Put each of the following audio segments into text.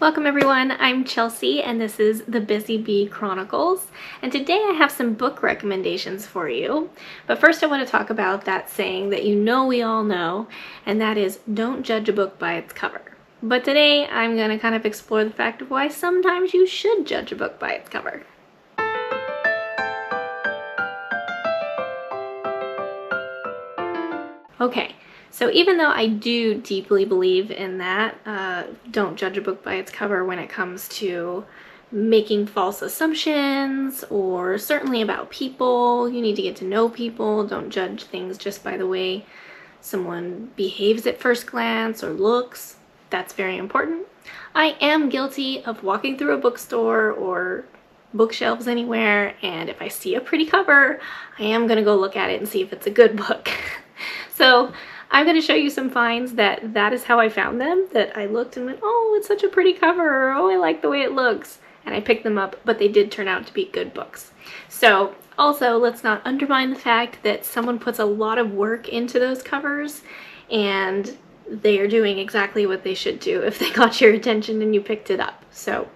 Welcome everyone, I'm Chelsea and this is the Busy Bee Chronicles, and today I have some book recommendations for you. But first I want to talk about that saying that we all know, and that is don't judge a book by its cover. But today I'm going to kind of explore the fact of why sometimes you should judge a book by its cover. Okay. So even though I do deeply believe in that, don't judge a book by its cover when it comes to making false assumptions, or certainly about people. You need to get to know people. Don't judge things just by the way someone behaves at first glance or looks. That's very important. I am guilty of walking through a bookstore or bookshelves anywhere, and if I see a pretty cover, I am going to go look at it and see if it's a good book. So I'm going to show you some finds that is how I found them, that I looked and went, oh, it's such a pretty cover, or oh, I like the way it looks, and I picked them up, but they did turn out to be good books. So also, let's not undermine the fact that someone puts a lot of work into those covers, and they are doing exactly what they should do if they got your attention and you picked it up. So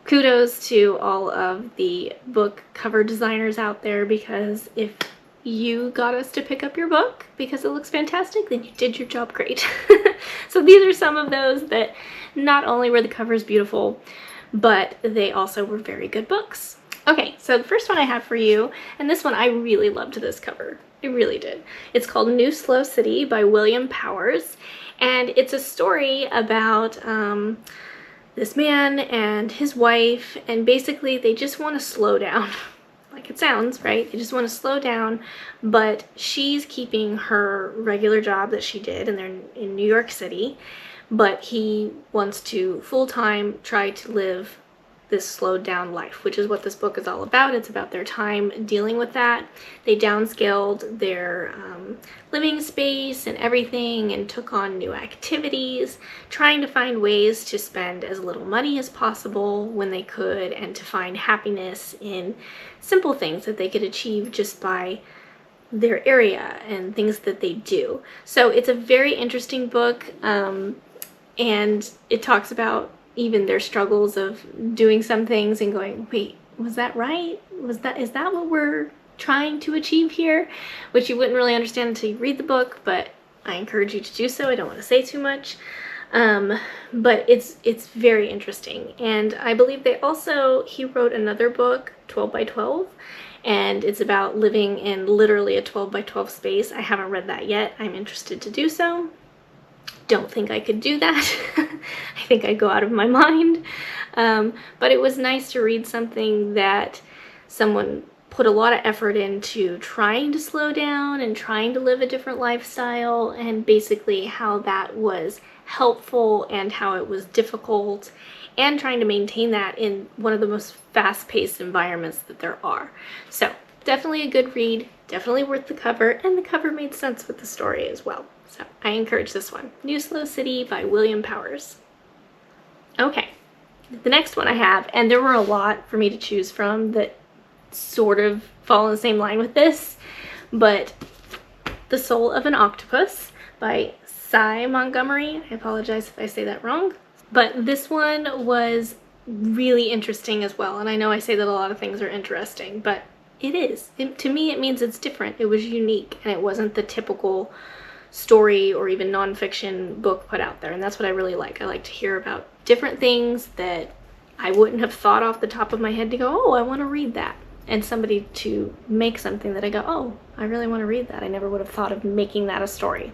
kudos to all of the book cover designers out there, because if you got us to pick up your book because it looks fantastic, then you did your job great. So these are some of those that not only were the covers beautiful, but they also were very good books. Okay, so the first one I have for you, and this one I really loved this cover. I really did. It's called New Slow City by William Powers, and it's a story about this man and his wife, and basically they just want to slow down. Like it sounds, right? They just want to slow down, but she's keeping her regular job that she did, and they're in New York City, but he wants to full-time try to live this slowed down life, which is what this book is all about. It's about their time dealing with that. They downscaled their living space and everything, and took on new activities, trying to find ways to spend as little money as possible when they could, and to find happiness in simple things that they could achieve just by their area and things that they do. So it's a very interesting book, and it talks about even their struggles of doing some things and going, wait, was that right? Is that what we're trying to achieve here? Which you wouldn't really understand until you read the book, but I encourage you to do so. I don't want to say too much. But it's very interesting. And I believe he wrote another book, 12 by 12, and it's about living in literally a 12 by 12 space. I haven't read that yet. I'm interested to do so. Don't think I could do that. I think I'd go out of my mind. But it was nice to read something that someone put a lot of effort into trying to slow down and trying to live a different lifestyle, and basically how that was helpful and how it was difficult, and trying to maintain that in one of the most fast-paced environments that there are. So definitely a good read, definitely worth the cover, and the cover made sense with the story as well. So I encourage this one. New Slow City by William Powers. Okay, the next one I have, and there were a lot for me to choose from that sort of fall in the same line with this, but The Soul of an Octopus by Cy Montgomery. I apologize if I say that wrong. But this one was really interesting as well, and I know I say that a lot of things are interesting, but it is. To me, it means it's different. It was unique, and it wasn't the typical story or even nonfiction book put out there, and that's what I really like. I like to hear about different things that I wouldn't have thought off the top of my head to go, oh, I want to read that, and somebody to make something that I go, oh, I really want to read that. I never would have thought of making that a story.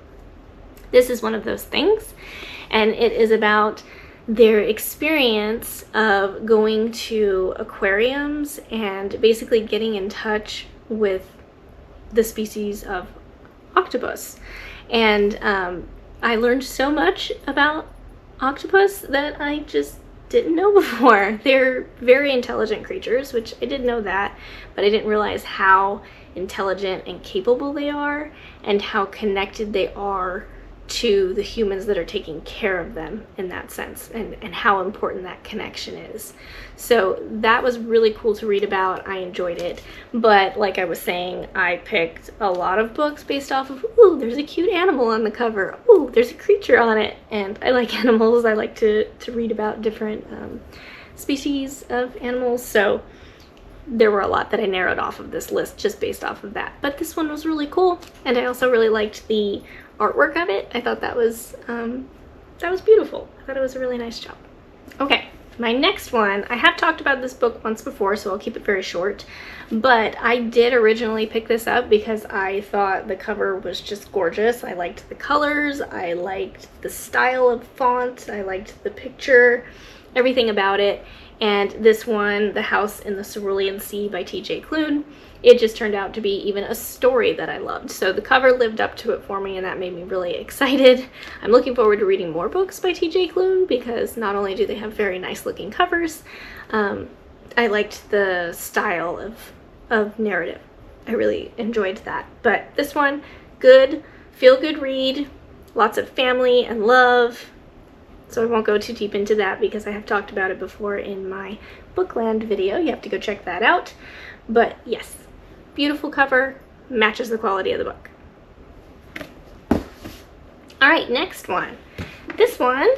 This is one of those things, and it is about their experience of going to aquariums and basically getting in touch with the species of octopus. And I learned so much about octopus that I just didn't know before. They're very intelligent creatures, which I did know that, but I didn't realize how intelligent and capable they are, and how connected they are to the humans that are taking care of them in that sense, and how important that connection is. So that was really cool to read about. I enjoyed it. But like I was saying, I picked a lot of books based off of, ooh, there's a cute animal on the cover. Ooh, there's a creature on it. And I like animals. I like to read about different species of animals. So there were a lot that I narrowed off of this list just based off of that. But this one was really cool. And I also really liked the artwork of it. I thought that was beautiful. I thought it was a really nice job. Okay, my next one, I have talked about this book once before, so I'll keep it very short, but I did originally pick this up because I thought the cover was just gorgeous. I liked the colors, I liked the style of font, I liked the picture, everything about it. And this one, The House in the Cerulean Sea by T.J. Klune, it just turned out to be even a story that I loved. So the cover lived up to it for me, and that made me really excited. I'm looking forward to reading more books by T.J. Klune because not only do they have very nice looking covers, I liked the style of narrative. I really enjoyed that. But this one, good, feel-good read, lots of family and love. So I won't go too deep into that because I have talked about it before in my Bookland video. You have to go check that out. But yes, beautiful cover, matches the quality of the book. All right, next one. This one,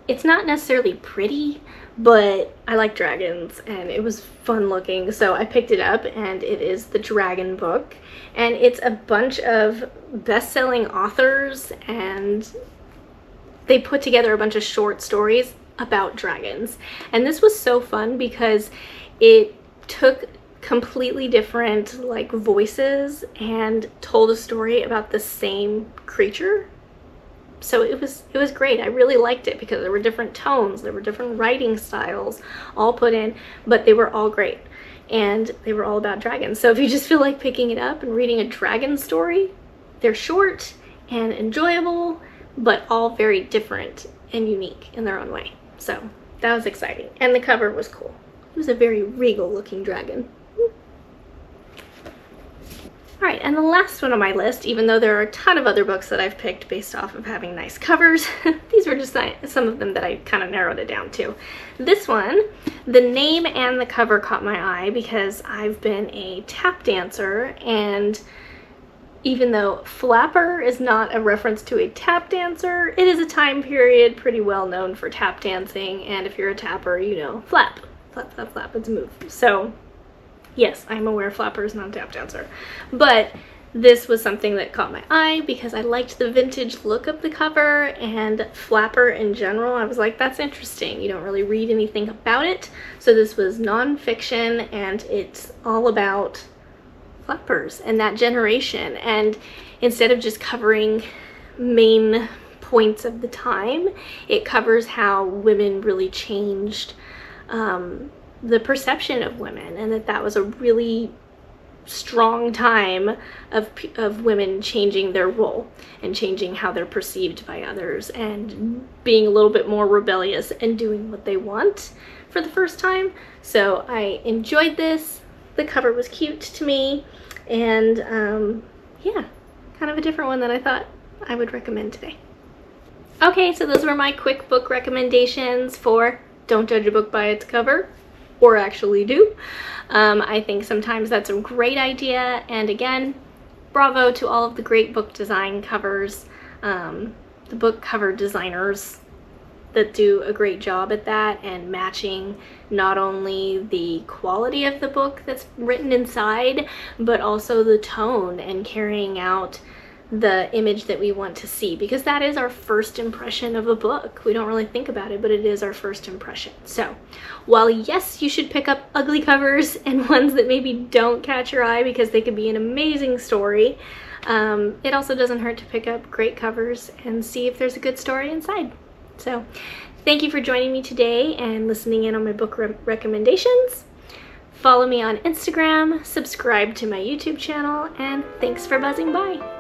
it's not necessarily pretty, but I like dragons and it was fun looking, so I picked it up, and it is the Dragon book. And it's a bunch of best-selling authors, and they put together a bunch of short stories about dragons. And this was so fun because it took completely different like voices and told a story about the same creature. So it was great. I really liked it because there were different tones, there were different writing styles all put in, but they were all great. And they were all about dragons. So if you just feel like picking it up and reading a dragon story, they're short and enjoyable, but all very different and unique in their own way. So that was exciting. And the cover was cool. It was a very regal looking dragon. All right, and the last one on my list, even though there are a ton of other books that I've picked based off of having nice covers, these were just some of them that I kind of narrowed it down to. This one, the name and the cover caught my eye because I've been a tap dancer, and even though flapper is not a reference to a tap dancer, it is a time period pretty well known for tap dancing, and if you're a tapper, you know, flap, flap, flap, flap, it's a move. So yes, I'm aware flapper is not a tap dancer, but this was something that caught my eye because I liked the vintage look of the cover, and flapper in general, I was like, that's interesting. You don't really read anything about it. So this was nonfiction, and it's all about flappers and that generation, and instead of just covering main points of the time, it covers how women really changed the perception of women, and that was a really strong time of women changing their role and changing how they're perceived by others and being a little bit more rebellious and doing what they want for the first time. So I enjoyed this. The cover was cute to me, and yeah, kind of a different one that I thought I would recommend today. Okay, so those were my quick book recommendations for Don't Judge a Book by Its Cover, or actually do. I think sometimes that's a great idea, and again, bravo to all of the great book design covers, the book cover designers that do a great job at that and matching not only the quality of the book that's written inside, but also the tone and carrying out the image that we want to see, because that is our first impression of a book. We don't really think about it, but it is our first impression. So while yes, you should pick up ugly covers and ones that maybe don't catch your eye because they could be an amazing story, it also doesn't hurt to pick up great covers and see if there's a good story inside. So thank you for joining me today and listening in on my book recommendations. Follow me on Instagram, subscribe to my YouTube channel, and thanks for buzzing by.